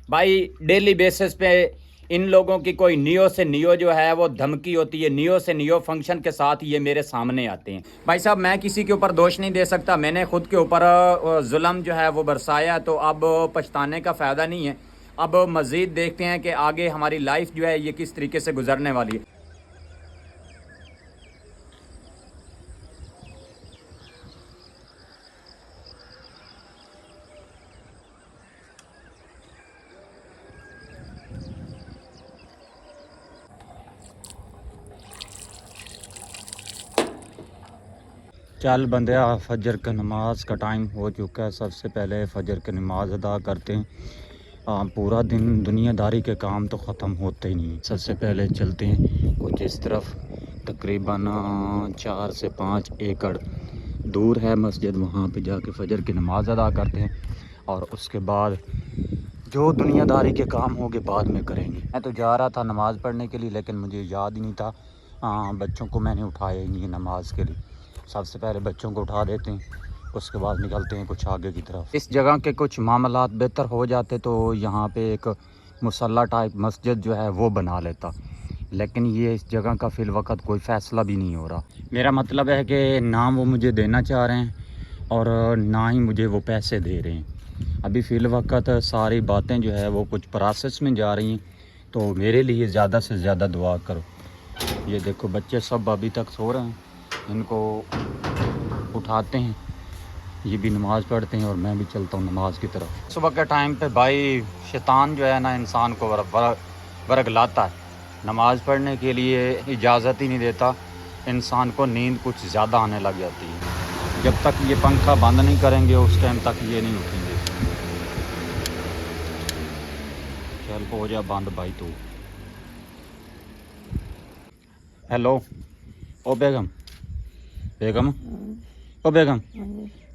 भाई daily basis पे इन लोगों की कोई नियो से नियो जो है वो धमकी होती है, नियो से नियो फंक्शन के साथ ये मेरे सामने आते हैं। भाई साहब मैं किसी के ऊपर दोष नहीं दे सकता, मैंने खुद के ऊपर जुल्म जो है वो बरसाया, तो अब पछताने का फ़ायदा नहीं है। अब मज़ीद देखते हैं कि आगे हमारी लाइफ जो है ये किस तरीके से गुजरने वाली है। चल बंदिया, फजर का नमाज का टाइम हो चुका है। सबसे पहले फजर की नमाज अदा करते हैं। पूरा दिन दुनियादारी के काम तो ख़त्म होते ही नहीं। सबसे पहले चलते हैं कुछ इस तरफ, तकरीबन 4 से 5 एकड़ दूर है मस्जिद, वहाँ पे जाके फजर की नमाज अदा करते हैं और उसके बाद जो दुनियादारी के काम होंगे बाद में करेंगे। मैं तो जा रहा था नमाज़ पढ़ने के लिए, लेकिन मुझे याद ही नहीं था। बच्चों को मैंने उठाया ही नहीं है नमाज के लिए। सबसे पहले बच्चों को उठा देते हैं, उसके बाद निकलते हैं कुछ आगे की तरफ। इस जगह के कुछ मामलात बेहतर हो जाते तो यहाँ पे एक मुसल्ला टाइप मस्जिद जो है वो बना लेता, लेकिन ये इस जगह का फ़िल वक्त कोई फ़ैसला भी नहीं हो रहा। मेरा मतलब है कि ना वो मुझे देना चाह रहे हैं और ना ही मुझे वो पैसे दे रहे हैं। अभी फ़िल वक्त सारी बातें जो है वो कुछ प्रोसेस में जा रही हैं, तो मेरे लिए ज़्यादा से ज़्यादा दुआ करो। ये देखो बच्चे सब अभी तक सो रहे हैं, इनको उठाते हैं, ये भी नमाज़ पढ़ते हैं और मैं भी चलता हूँ नमाज की तरफ। सुबह के टाइम पे भाई शैतान जो है ना इंसान को वर्गलाता है, नमाज़ पढ़ने के लिए इजाज़त ही नहीं देता। इंसान को नींद कुछ ज़्यादा आने लग जाती है। जब तक ये पंखा बंद नहीं करेंगे उस टाइम तक ये नहीं उठेंगे। चल हो जा बंद भाई तू। हेलो ओ बेगम, बेगम ओ बेगम,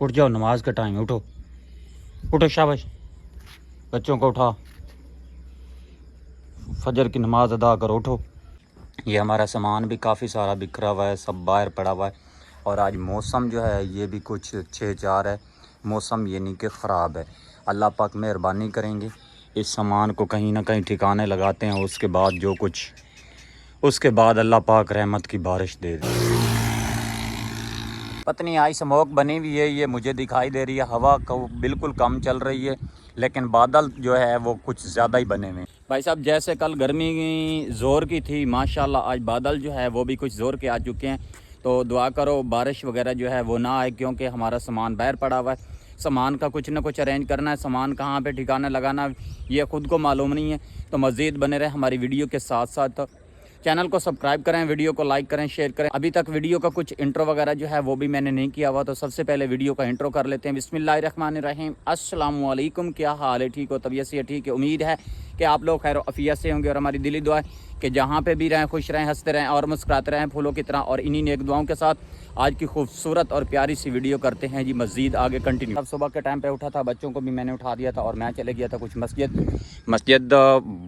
उठ जाओ, नमाज का टाइम है, उठो उठो, शाबाश। बच्चों को उठा, फजर की नमाज अदा करो, उठो। ये हमारा सामान भी काफ़ी सारा बिखरा हुआ है, सब बाहर पड़ा हुआ है। और आज मौसम जो है ये भी कुछ 6-4 है, मौसम ये नहीं कि ख़राब है। अल्लाह पाक मेहरबानी करेंगे, इस सामान को कहीं ना कहीं ठिकाने लगाते हैं, उसके बाद अल्लाह पाक रहमत की बारिश दे दे। पत्नी आई स्मोक बनी हुई है, ये मुझे दिखाई दे रही है। हवा बिल्कुल कम चल रही है, लेकिन बादल जो है वो कुछ ज़्यादा ही बने हुए हैं। भाई साहब जैसे कल गर्मी ज़ोर की थी, माशाल्लाह आज बादल जो है वो भी कुछ ज़ोर के आ चुके हैं। तो दुआ करो बारिश वगैरह जो है वो ना आए, क्योंकि हमारा सामान बाहर पड़ा हुआ है। सामान का कुछ ना कुछ अरेंज करना है, सामान कहाँ पे ठिकाना लगाना ये ख़ुद को मालूम नहीं है। तो मज़ीद बने रहे हमारी वीडियो के साथ साथ। चैनल को सब्सक्राइब करें, वीडियो को लाइक करें, शेयर करें। अभी तक वीडियो का कुछ इंट्रो वगैरह जो है वो भी मैंने नहीं किया हुआ, तो सबसे पहले वीडियो का इंट्रो कर लेते हैं। बिस्मिल्लाहिर्रहमानिर्रहीम, अस्सलाम वालेकुम। क्या हाल है? ठीक हो? तबीयत से ठीक है? उम्मीद है कि आप लोग खैर अफियत से होंगे और हमारी दिली दुआ है कि जहाँ पे भी रहें खुश रहें, हंसते रहें और मुस्कुराते रहें फूलों की तरह। और इन्हीं नेक दुआओं के साथ आज की खूबसूरत और प्यारी सी वीडियो करते हैं जी मज़ीद आगे कंटिन्यू। अब सुबह के टाइम पे उठा था, बच्चों को भी मैंने उठा दिया था और मैं चले गया था कुछ मस्जिद।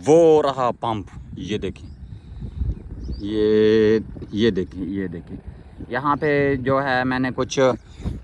वो रहा पंप, ये देखिए, ये देखिए यहाँ पे जो है मैंने कुछ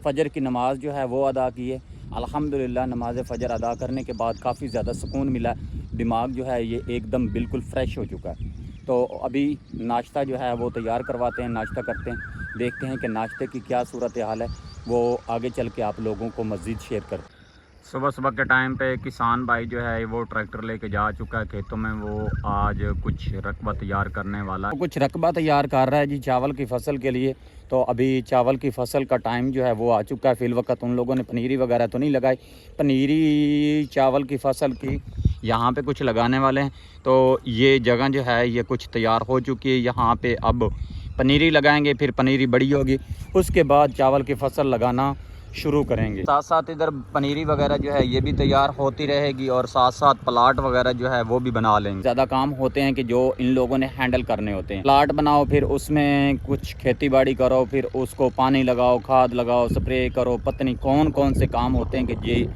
फ़जर की नमाज़ जो है वो अदा की है। अल्हम्दुलिल्लाह नमाज फ़जर अदा करने के बाद काफ़ी ज़्यादा सुकून मिला। दिमाग जो है ये एकदम बिल्कुल फ़्रेश हो चुका है। तो अभी नाश्ता जो है वो तैयार करवाते हैं, नाश्ता करते हैं, देखते हैं कि नाश्ते की क्या सूरत हाल है, वो आगे चल के आप लोगों को मज़ीद शेयर करते हैं। सुबह सुबह के टाइम पे किसान भाई जो है वो ट्रैक्टर लेके जा चुका है खेतों में। वो आज कुछ रकबा तैयार करने वाला है, कुछ रकबा तैयार कर रहा है जी चावल की फसल के लिए। तो अभी चावल की फसल का टाइम जो है वो आ चुका है। फिल वक्त उन लोगों ने पनीरी वगैरह तो नहीं लगाई, पनीरी चावल की फसल की यहाँ पे कुछ लगाने वाले हैं। तो ये जगह जो है ये कुछ तैयार हो चुकी है, यहाँ पे अब पनीरी लगाएंगे, फिर पनीरी बड़ी होगी, उसके बाद चावल की फसल लगाना शुरू करेंगे। साथ साथ इधर पनीरी वगैरह जो है ये भी तैयार होती रहेगी और साथ साथ प्लाट वगैरह जो है वो भी बना लेंगे। ज़्यादा काम होते हैं कि जो इन लोगों ने हैंडल करने होते हैं। प्लाट बनाओ, फिर उसमें कुछ खेती बाड़ी करो, फिर उसको पानी लगाओ, खाद लगाओ, स्प्रे करो, पता नहीं कौन कौन से काम होते हैं कि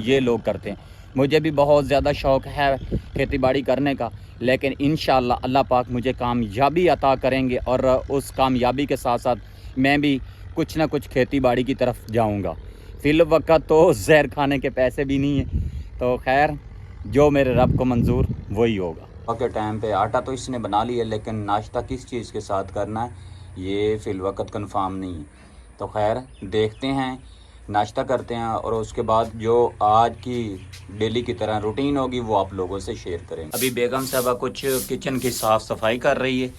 ये लोग करते हैं। मुझे भी बहुत ज़्यादा शौक़ है खेती बाड़ी करने का, लेकिन इंशाअल्लाह अल्लाह पाक मुझे कामयाबी अता करेंगे और उस कामयाबी के साथ साथ मैं भी कुछ ना कुछ खेती बाड़ी की तरफ जाऊंगा। फिल वक्त तो जहर खाने के पैसे भी नहीं है। तो खैर जो मेरे रब को मंजूर वही होगा। के टाइम पे आटा तो इसने बना लिया, लेकिन नाश्ता किस चीज़ के साथ करना है ये फ़िल वक्त कंफर्म नहीं है। तो खैर देखते हैं, नाश्ता करते हैं और उसके बाद जो आज की डेली की तरह रूटीन होगी वो आप लोगों से शेयर करेंगे। अभी बेगम साहबा कुछ किचन की साफ़ सफाई कर रही है।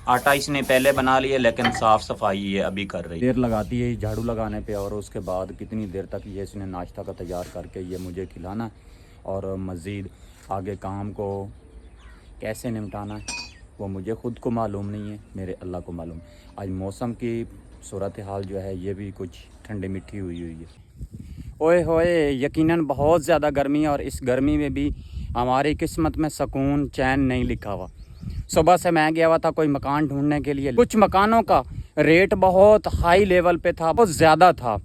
आटा इसने पहले बना लिया, लेकिन साफ़ सफाई ये अभी कर रही है। देर लगाती है झाड़ू लगाने पे, और उसके बाद कितनी देर तक ये इसने नाश्ता का तैयार करके ये मुझे खिलाना है, और मज़ीद आगे काम को कैसे निपटाना है वो मुझे ख़ुद को मालूम नहीं है, मेरे अल्लाह को मालूम। आज मौसम की सूरत हाल जो है ये भी कुछ ठंडी मिट्टी हुई है। ओए होए, यकीनन बहुत ज़्यादा गर्मी है, और इस गर्मी में भी हमारी किस्मत में सुकून चैन नहीं लिखा हुआ। सुबह से मैं गया हुआ था कोई मकान ढूंढने के लिए। कुछ मकानों का रेट बहुत हाई लेवल पे था, बहुत ज़्यादा था,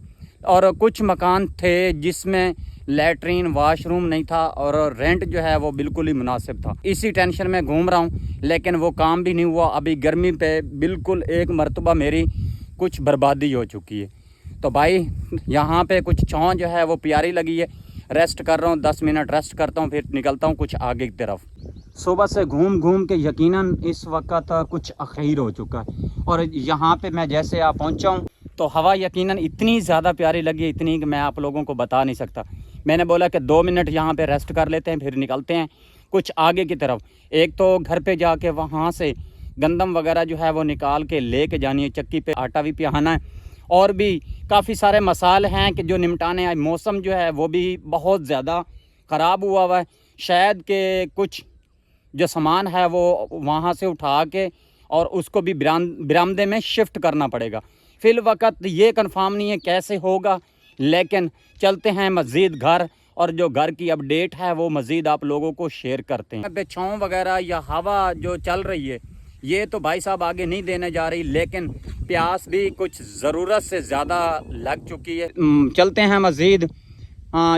और कुछ मकान थे जिसमें लैट्रीन वाशरूम नहीं था, और रेंट जो है वो बिल्कुल ही मुनासिब था। इसी टेंशन में घूम रहा हूँ, लेकिन वो काम भी नहीं हुआ। अभी गर्मी पे बिल्कुल एक मरतबा मेरी कुछ बर्बादी हो चुकी है। तो भाई यहाँ पे कुछ छाँव जो है वो प्यारी लगी है, रेस्ट कर रहा हूँ, 10 मिनट रेस्ट करता हूँ, फिर निकलता हूँ कुछ आगे की तरफ। सुबह से घूम घूम के यकीनन इस वक्त कुछ अखीर हो चुका है, और यहाँ पे मैं जैसे आप पहुँचा हूँ तो हवा यकीनन इतनी ज़्यादा प्यारी लगी, इतनी कि मैं आप लोगों को बता नहीं सकता। मैंने बोला कि 2 मिनट यहाँ पे रेस्ट कर लेते हैं, फिर निकलते हैं कुछ आगे की तरफ। एक तो घर पे जाके वहाँ से गंदम वगैरह जो है वो निकाल के लेके जानी है, चक्की पे आटा भी पिहाना है, और भी काफ़ी सारे मसाले हैं कि जो निपटाने हैं। मौसम जो है वो भी बहुत ज़्यादा ख़राब हुआ है, शायद कि कुछ जो सामान है वो वहाँ से उठा के और उसको भी बरामदे में शिफ्ट करना पड़ेगा। फ़िल वक्त ये कंफर्म नहीं है कैसे होगा, लेकिन चलते हैं मज़ीद घर, और जो घर की अपडेट है वो मज़ीद आप लोगों को शेयर करते हैं। छाँव वगैरह या हवा जो चल रही है ये तो भाई साहब आगे नहीं देने जा रही, लेकिन प्यास भी कुछ ज़रूरत से ज़्यादा लग चुकी है। चलते हैं मज़ीद।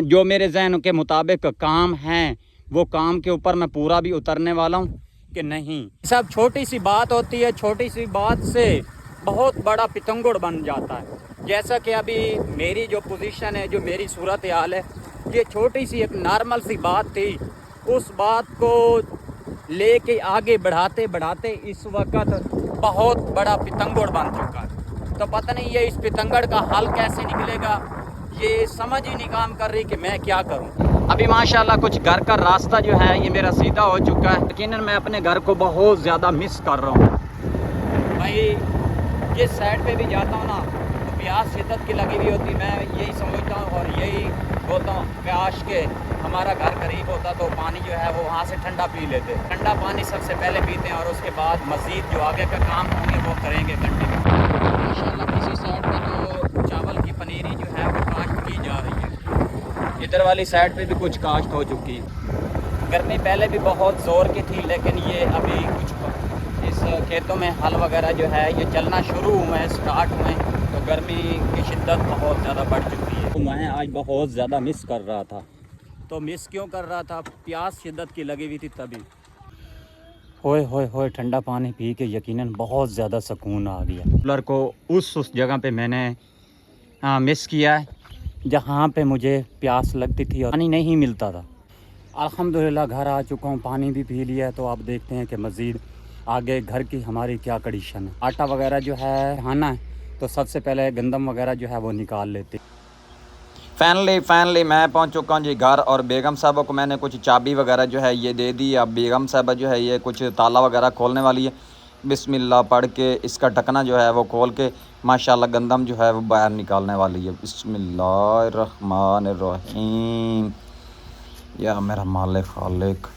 जो मेरे जहन के मुताबिक काम हैं वो काम के ऊपर मैं पूरा भी उतरने वाला हूँ कि नहीं। सब छोटी सी बात होती है, छोटी सी बात से बहुत बड़ा पितंगुड़ बन जाता है। जैसा कि अभी मेरी जो पोजीशन है, जो मेरी सूरत हाल है, ये छोटी सी एक नॉर्मल सी बात थी, उस बात को लेके आगे बढ़ाते बढ़ाते इस वक्त बहुत बड़ा पितंगुड़ बन चुका है। तो पता नहीं ये इस पितंगड़ का हल कैसे निकलेगा, ये समझ ही नहीं काम कर रही कि मैं क्या करूं। अभी माशाल्लाह कुछ घर का रास्ता जो है ये मेरा सीधा हो चुका है, लेकिन मैं अपने घर को बहुत ज़्यादा मिस कर रहा हूँ। भाई जिस साइड पे भी जाता हूँ ना तो प्यास शिद्दत की लगी हुई होती, मैं यही समझता हूँ और यही बोलता हूँ, काश के हमारा घर करीब होता तो पानी जो है वो वहाँ से ठंडा पी लेते। ठंडा पानी सबसे पहले पीते हैं, और उसके बाद मज़ीद जो आगे का काम होंगे वो करेंगे कंटिन्यू। माशाल्लाह किसी साइड पे तो चावल की पनीरी जो है वो काश्त की जा रही है, इधर वाली साइड पे भी कुछ काश्त हो चुकी है। गर्मी पहले भी बहुत ज़ोर की थी, लेकिन ये अभी कुछ इस खेतों में हल वगैरह जो है ये चलना शुरू हुए, स्टार्ट हुए, तो गर्मी की शिद्दत बहुत ज़्यादा बढ़ चुकी है। तो मैं आज बहुत ज़्यादा मिस कर रहा था। तो मिस क्यों कर रहा था? प्यास शिद्दत की लगी हुई थी तभी। होए होए होए, ठंडा पानी पी के यकीनन बहुत ज़्यादा सुकून आ गया। कूलर को उस जगह पे मैंने मिस किया है जहाँ पे मुझे प्यास लगती थी और पानी नहीं मिलता था। अल्हम्दुलिल्लाह घर आ चुका हूँ, पानी भी पी लिया है। तो आप देखते हैं कि मज़ीद आगे घर की हमारी क्या कंडीशन है। आटा वगैरह जो है खाना है तो सबसे पहले गंदम वगैरह जो है वो निकाल लेते। फाइनली मैं पहुंच चुका हूं जी घर, और बेगम साहबा को मैंने कुछ चाबी वगैरह जो है ये दे दी। अब बेगम साहबा जो है ये कुछ ताला वगैरह खोलने वाली है। बिस्मिल्लाह पढ़ के इसका ढकना जो है वो खोल के माशाल्लाह गंदम जो है वो बाहर निकालने वाली है। बिस्मिल्लाहिर्रहमानिर्रहीम, या मेरा मालिक खालिक।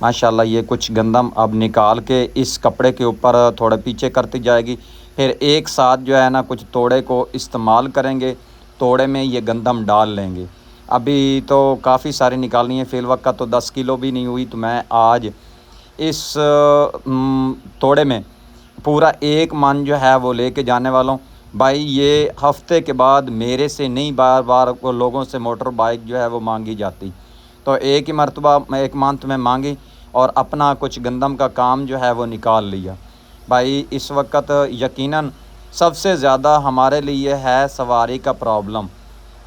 माशाल्लाह ये कुछ गंदम अब निकाल के इस कपड़े के ऊपर थोड़े पीछे करती जाएगी, फिर एक साथ जो है ना कुछ तोड़े को इस्तेमाल करेंगे, तोड़े में ये गंदम डाल लेंगे। अभी तो काफ़ी सारी निकालनी है, फ़िल वक्त तो 10 किलो भी नहीं हुई। तो मैं आज इस तोड़े में पूरा 1 मन जो है वो लेके जाने वाला हूँ। भाई ये हफ्ते के बाद मेरे से नहीं बार बार लोगों से मोटर बाइक जो है वो मांगी जाती, तो एक ही मरतबा मैं 1 मंथ में मांगी और अपना कुछ गंदम का काम जो है वो निकाल लिया। भाई इस वक्त यकीनन सबसे ज़्यादा हमारे लिए है सवारी का प्रॉब्लम।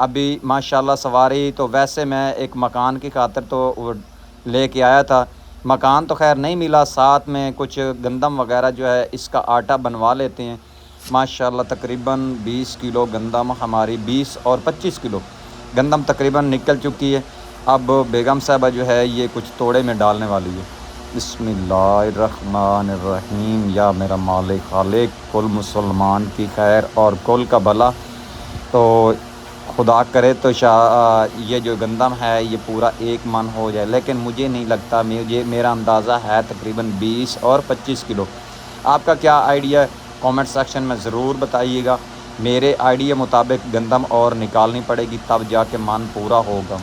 अभी माशाल्लाह सवारी तो वैसे मैं एक मकान की खातिर तो वो लेके आया था, मकान तो खैर नहीं मिला, साथ में कुछ गंदम वगैरह जो है इसका आटा बनवा लेते हैं। माशाल्लाह तकरीबन 20 किलो गंदम हमारी 20 और 25 किलो गंदम तकरीबन निकल चुकी है। अब बेगम साहबा जो है ये कुछ तोड़े में डालने वाली है। बिस्मिल्लाहिर्रहमानिर्रहीम। या मेरा मालिक खालिक, कुल मुसलमान की खैर और कुल का भला। तो खुदा करे तो ये जो गंदम है ये पूरा 1 मन हो जाए, लेकिन मुझे नहीं लगता, मेरा अंदाज़ा है तकरीबन 20 और 25 किलो। आपका क्या आइडिया है कमेंट सेक्शन में ज़रूर बताइएगा। मेरे आइडिया मुताबिक गंदम और निकालनी पड़ेगी तब जाके मन पूरा होगा।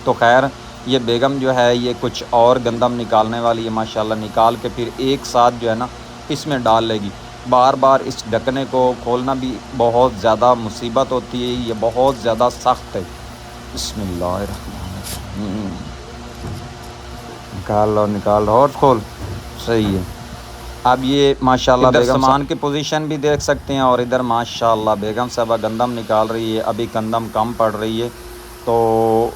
तो खैर ये बेगम जो है ये कुछ और गंदम निकालने वाली है माशाल्लाह। निकाल के फिर एक साथ जो है ना इसमें डाल लेगी। बार बार इस ढकने को खोलना भी बहुत ज़्यादा मुसीबत होती है, ये बहुत ज़्यादा सख्त है। बिस्मिल्लाहिर्रहमानिर्रहीम। निकाल लो और खोल। सही है। अब ये माशाल्लाह बेगम सामान की पोजीशन भी देख सकते हैं और इधर माशाल्लाह बेगम साहबा गंदम निकाल रही है। अभी गंदम कम पड़ रही है तो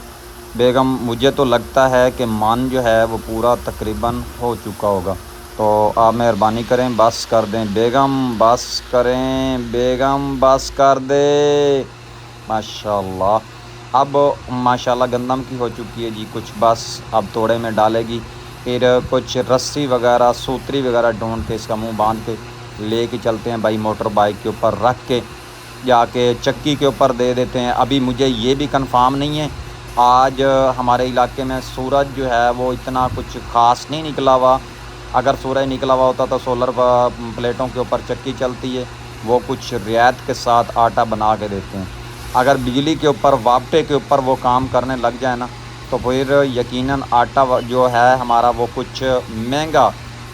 बेगम, मुझे तो लगता है कि मन जो है वो पूरा तकरीबन हो चुका होगा। तो आप मेहरबानी करें, बस कर दें बेगम, बस करें बेगम, बस कर दे। माशाल्लाह अब माशाल्लाह गंदम की हो चुकी है जी कुछ, बस अब तोड़े में डालेगी। फिर कुछ रस्सी वगैरह सूतरी वगैरह ढूंढ के इसका मुंह बांध के ले के चलते हैं भाई, मोटर बाइक के ऊपर रख के जाके चक्की के ऊपर दे देते हैं। अभी मुझे ये भी कंफर्म नहीं है, आज हमारे इलाके में सूरज जो है वो इतना कुछ ख़ास नहीं निकला हुआ। अगर सूरज निकला हुआ होता तो सोलर प्लेटों के ऊपर चक्की चलती है, वो कुछ रियायत के साथ आटा बना के देते हैं। अगर बिजली के ऊपर वापटे के ऊपर वो काम करने लग जाए ना तो फिर यकीनन आटा जो है हमारा वो कुछ महंगा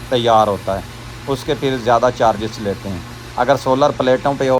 तैयार होता है, उसके फिर ज़्यादा चार्जेस लेते हैं। अगर सोलर प्लेटों पे हो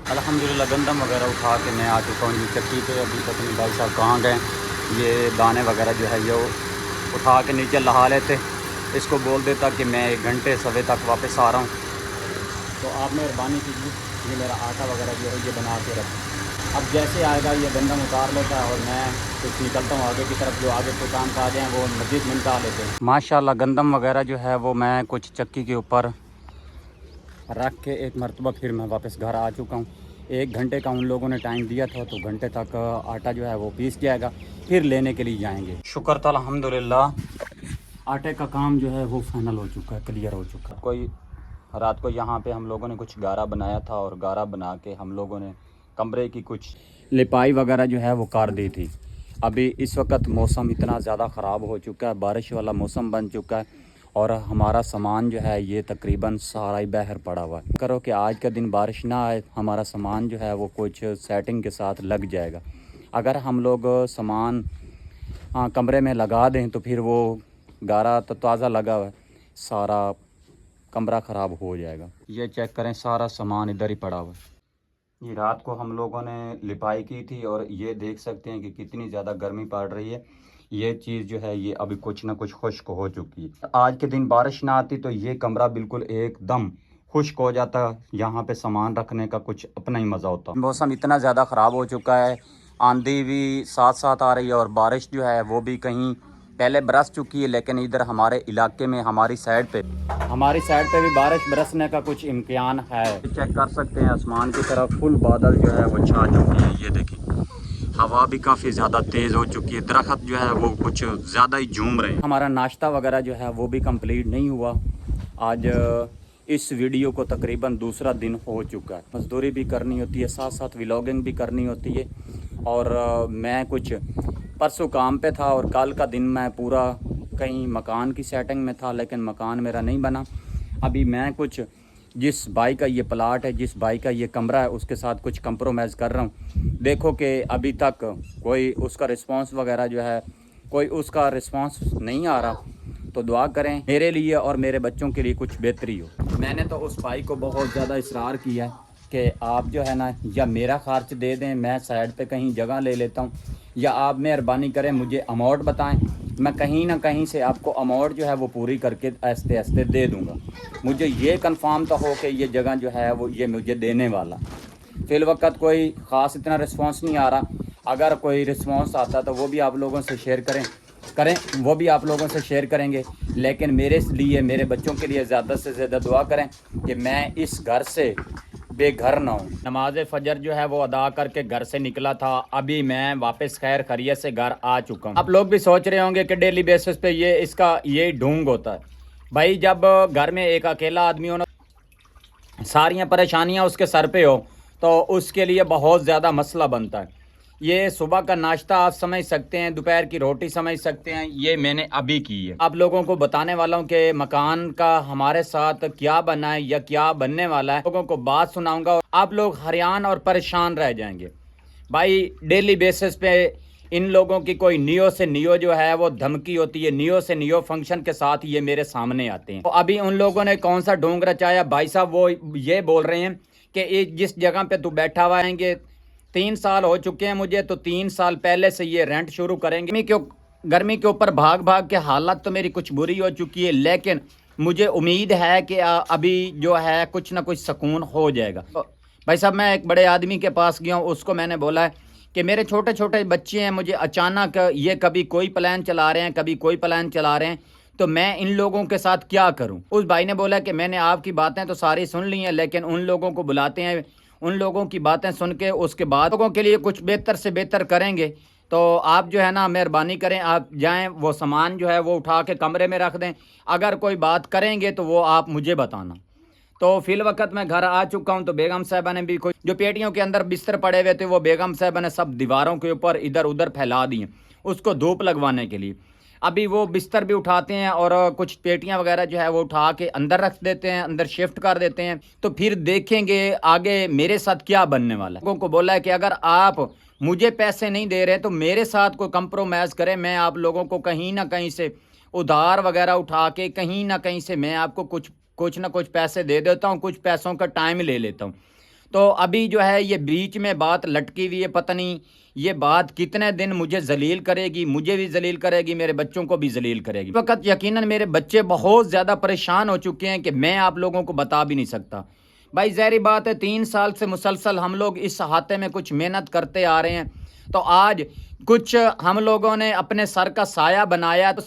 अल्हम्दुलिल्लाह गंदम वगैरह उठा के मैं आ चुका हूँ चक्की पे। अभी तक नहीं भाई साहब कहाँ गए। ये दाने वगैरह जो है ये उठा के नीचे लहा लेते, इसको बोल देता कि मैं 1 घंटे सवे तक वापस आ रहा हूँ। तो आप मेहरबानी कीजिए, ये मेरा आटा वगैरह जो है ये बना के रखें। अब जैसे आएगा ये गंदम उतार लेता है और मैं कुछ निकलता हूँ आगे की तरफ। जो आगे कोई काम आ जाए वो मज़ीद निपटा लेते हैं। माशाल्लाह गंदम वगैरह जो है वो मैं कुछ चक्की के ऊपर रख के एक मरतबा फिर मैं वापस घर आ चुका हूँ। 1 घंटे का उन लोगों ने टाइम दिया था, तो घंटे तक आटा जो है वो पीस जाएगा, फिर लेने के लिए जाएंगे। शुक्र था अल्हम्दुलिल्लाह आटे का काम जो है वो फाइनल हो चुका है, क्लियर हो चुका है। कोई रात को यहाँ पे हम लोगों ने कुछ गारा बनाया था और गारा बना के हम लोगों ने कमरे की कुछ लिपाई वगैरह जो है वो कर दी थी। अभी इस वक्त मौसम इतना ज़्यादा ख़राब हो चुका है, बारिश वाला मौसम बन चुका है और हमारा सामान जो है ये तकरीबन सारा ही बाहर पड़ा हुआ है। करो कि आज का दिन बारिश ना आए, हमारा सामान जो है वो कुछ सेटिंग के साथ लग जाएगा। अगर हम लोग सामान कमरे में लगा दें तो फिर वो गारा तो ताज़ा लगा हुआ है, सारा कमरा ख़राब हो जाएगा। ये चेक करें, सारा सामान इधर ही पड़ा हुआ है। ये रात को हम लोगों ने लिपाई की थी और ये देख सकते हैं कि कितनी ज़्यादा गर्मी पड़ रही है। ये चीज़ जो है ये अभी कुछ ना कुछ खुश्क हो चुकी है। आज के दिन बारिश ना आती तो ये कमरा बिल्कुल एकदम खुश्क हो जाता। यहाँ पे सामान रखने का कुछ अपना ही मज़ा होता। मौसम इतना ज़्यादा ख़राब हो चुका है, आंधी भी साथ साथ आ रही है और बारिश जो है वो भी कहीं पहले बरस चुकी है, लेकिन इधर हमारे इलाके में हमारी साइड पे भी बारिश बरसने का कुछ इम्कान है। चेक कर सकते हैं आसमान की तरफ फुल बादल जो है वो छा चुके हैं। ये देखिए हवा भी काफ़ी ज़्यादा तेज़ हो चुकी है, दरख्त जो है वो कुछ ज़्यादा ही झूम रहे हैं। हमारा नाश्ता वगैरह जो है वो भी कंप्लीट नहीं हुआ। आज इस वीडियो को तकरीबन दूसरा दिन हो चुका है। मजदूरी भी करनी होती है, साथ साथ व्लॉगिंग भी करनी होती है। और मैं कुछ परसों काम पे था और कल का दिन मैं पूरा कहीं मकान की सेटिंग में था, लेकिन मकान मेरा नहीं बना। अभी मैं कुछ जिस भाई का ये प्लाट है, जिस भाई का ये कमरा है, उसके साथ कुछ कंप्रोमाइज़ कर रहा हूँ। देखो कि अभी तक कोई उसका रिस्पांस वगैरह जो है, कोई उसका रिस्पांस नहीं आ रहा। तो दुआ करें मेरे लिए और मेरे बच्चों के लिए कुछ बेहतरी हो। मैंने तो उस भाई को बहुत ज़्यादा इसरार किया है कि आप जो है ना, या मेरा खर्च दे दें, मैं साइड पे कहीं जगह ले लेता हूँ, या आप मेहरबानी करें मुझे अमाउंट बताएं, मैं कहीं ना कहीं से आपको अमाउंट जो है वो पूरी करके आस्ते आस्ते दे दूँगा। मुझे ये कंफर्म तो हो कि ये जगह जो है वो ये मुझे देने वाला। फ़िल वक्त कोई ख़ास इतना रिस्पांस नहीं आ रहा। अगर कोई रिस्पांस आता तो वो भी आप लोगों से शेयर करें वो भी आप लोगों से शेयर करेंगे। लेकिन मेरे लिए, मेरे बच्चों के लिए ज़्यादा से ज़्यादा दुआ करें कि मैं इस घर से बेघर ना हूँ। नमाज फजर जो है वो अदा करके घर से निकला था, अभी मैं वापस खैर खैरियत से घर आ चुका हूँ। आप लोग भी सोच रहे होंगे कि डेली बेसिस पे ये इसका ये ढोंग होता है। भाई जब घर में एक अकेला आदमी हो ना, सारियाँ परेशानियाँ उसके सर पे हो, तो उसके लिए बहुत ज़्यादा मसला बनता है। ये सुबह का नाश्ता आप समझ सकते हैं, दोपहर की रोटी समझ सकते हैं, ये मैंने अभी की है। आप लोगों को बताने वाला हूँ कि मकान का हमारे साथ क्या बना है या क्या बनने वाला है। लोगों को बात सुनाऊंगा और आप लोग हैरान और परेशान रह जाएंगे। भाई डेली बेसिस पे इन लोगों की कोई नियो से नियो जो है वो धमकी होती है, नियो से नियो फंक्शन के साथ ये मेरे सामने आते हैं। तो अभी उन लोगों ने कौन सा ढोंग रचाया भाई साहब, वो ये बोल रहे हैं कि जिस जगह पे तू बैठा हुआ है 3 साल हो चुके हैं मुझे, तो 3 साल पहले से ये रेंट शुरू करेंगे। गर्मी के ऊपर भाग भाग के हालत तो मेरी कुछ बुरी हो चुकी है, लेकिन मुझे उम्मीद है कि अभी जो है कुछ ना कुछ सुकून हो जाएगा। तो भाई साहब मैं एक बड़े आदमी के पास गया हूँ, उसको मैंने बोला है कि मेरे छोटे छोटे बच्चे हैं, मुझे अचानक ये कभी कोई प्लान चला रहे हैं, कभी कोई प्लान चला रहे हैं, तो मैं इन लोगों के साथ क्या करूं। उस भाई ने बोला कि मैंने आपकी बातें तो सारी सुन ली हैं, लेकिन उन लोगों को बुलाते हैं, उन लोगों की बातें सुन के उसके बाद लोगों के लिए कुछ बेहतर से बेहतर करेंगे। तो आप जो है ना मेहरबानी करें, आप जाएं, वो सामान जो है वो उठा के कमरे में रख दें। अगर कोई बात करेंगे तो वो आप मुझे बताना। तो फिल वक्त मैं घर आ चुका हूं, तो बेगम साहबा ने भी कोई जो पेटियों के अंदर बिस्तर पड़े हुए थे वो बेगम साहबा ने सब दीवारों के ऊपर इधर उधर फैला दिए उसको धूप लगवाने के लिए। अभी वो बिस्तर भी उठाते हैं और कुछ पेटियां वगैरह जो है वो उठा के अंदर रख देते हैं, अंदर शिफ्ट कर देते हैं। तो फिर देखेंगे आगे मेरे साथ क्या बनने वाला है। लोगों को बोला है कि अगर आप मुझे पैसे नहीं दे रहे तो मेरे साथ कोई कंप्रोमाइज़ करें, मैं आप लोगों को कहीं ना कहीं से उधार वगैरह उठा के कहीं ना कहीं से मैं आपको कुछ ना कुछ पैसे दे देता हूँ, कुछ पैसों का टाइम ले लेता हूँ। तो अभी जो है ये बीच में बात लटकी हुई है, पता नहीं ये बात कितने दिन मुझे जलील करेगी, मुझे भी जलील करेगी, मेरे बच्चों को भी जलील करेगी। वक्त यकीनन मेरे बच्चे बहुत ज़्यादा परेशान हो चुके हैं कि मैं आप लोगों को बता भी नहीं सकता। भाई ज़ाहिर बात है 3 साल से मुसलसल हम लोग इस अहाते में कुछ मेहनत करते आ रहे हैं, तो आज कुछ हम लोगों ने अपने सर का साया बनाया, तो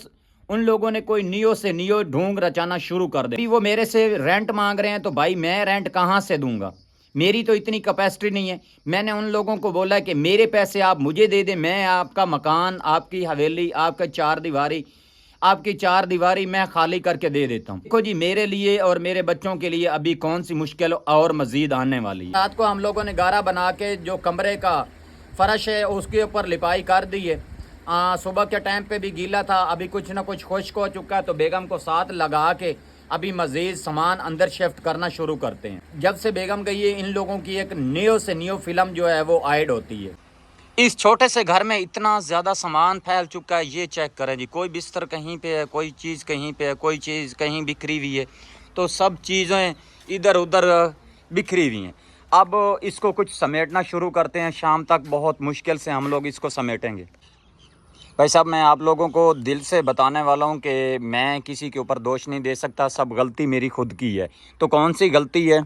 उन लोगों ने कोई नियो से नियो ढोंग रचाना शुरू कर दे। वो मेरे से रेंट मांग रहे हैं, तो भाई मैं रेंट कहाँ से दूंगा, मेरी तो इतनी कैपेसिटी नहीं है। मैंने उन लोगों को बोला कि मेरे पैसे आप मुझे दे दें, मैं आपका मकान, आपकी हवेली, आपका आपकी चार दीवारी मैं खाली करके दे देता हूँ। देखो जी मेरे लिए और मेरे बच्चों के लिए अभी कौन सी मुश्किल और मजीद आने वाली है। रात को हम लोगों ने गारा बना के जो कमरे का फर्श है उसके ऊपर लिपाई कर दी है। सुबह के टाइम पे भी गीला था, अभी कुछ ना कुछ खुश्क हो चुका है, तो बेगम को साथ लगा के अभी मज़ीद सामान अंदर शिफ्ट करना शुरू करते हैं। जब से बेगम गई है इन लोगों की एक न्यू से न्यू फिल्म जो है वो ऐड होती है। इस छोटे से घर में इतना ज़्यादा सामान फैल चुका है, ये चेक करें जी। कोई बिस्तर कहीं पे है, कोई चीज़ कहीं पे है, कोई चीज़ कहीं बिखरी हुई है, तो सब चीज़ें इधर उधर बिखरी हुई हैं। अब इसको कुछ समेटना शुरू करते हैं, शाम तक बहुत मुश्किल से हम लोग इसको समेटेंगे। भाई साहब मैं आप लोगों को दिल से बताने वाला हूँ कि मैं किसी के ऊपर दोष नहीं दे सकता, सब गलती मेरी खुद की है। तो कौन सी गलती है,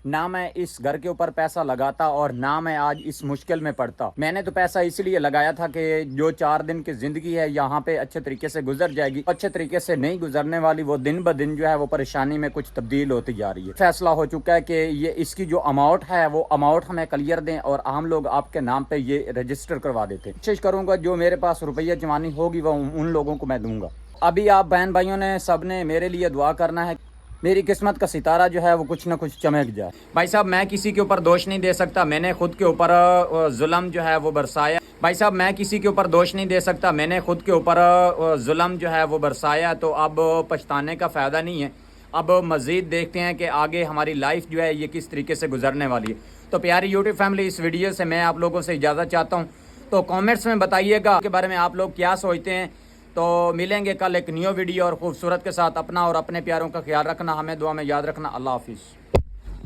ना मैं इस घर के ऊपर पैसा लगाता और ना मैं आज इस मुश्किल में पड़ता। मैंने तो पैसा इसलिए लगाया था कि जो 4 दिन की जिंदगी है यहाँ पे अच्छे तरीके से गुजर जाएगी, अच्छे तरीके से नहीं गुजरने वाली, वो दिन ब दिन जो है वो परेशानी में कुछ तब्दील होती जा रही है। फैसला हो चुका है कि ये इसकी जो अमाउंट है वो अमाउंट हमें क्लियर दें और आम लोग आपके नाम पे ये रजिस्टर करवा देते हैं। कोशिश करूंगा जो मेरे पास रुपया जमानी होगी वो उन लोगों को मैं दूंगा। अभी आप बहन भाइयों ने सब ने मेरे लिए दुआ करना है, मेरी किस्मत का सितारा जो है वो कुछ ना कुछ चमक जाए। भाई साहब मैं किसी के ऊपर दोष नहीं दे सकता, मैंने खुद के ऊपर जुल्म जो है वो बरसाया। भाई साहब मैं किसी के ऊपर दोष नहीं दे सकता, मैंने खुद के ऊपर जुल्म जो है वो बरसाया, तो अब पछताने का फ़ायदा नहीं है। अब मज़ीद देखते हैं कि आगे हमारी लाइफ जो है ये किस तरीके से गुजरने वाली है। तो प्यारी यूट्यूब फैमिली, इस वीडियो से मैं आप लोगों से इजाज़त चाहता हूँ। तो कमेंट्स में बताइएगा के बारे में आप लोग क्या सोचते हैं। तो मिलेंगे कल एक न्यू वीडियो और खूबसूरत के साथ। अपना और अपने प्यारों का ख्याल रखना, हमें दुआ में याद रखना। अल्लाह हाफिज़।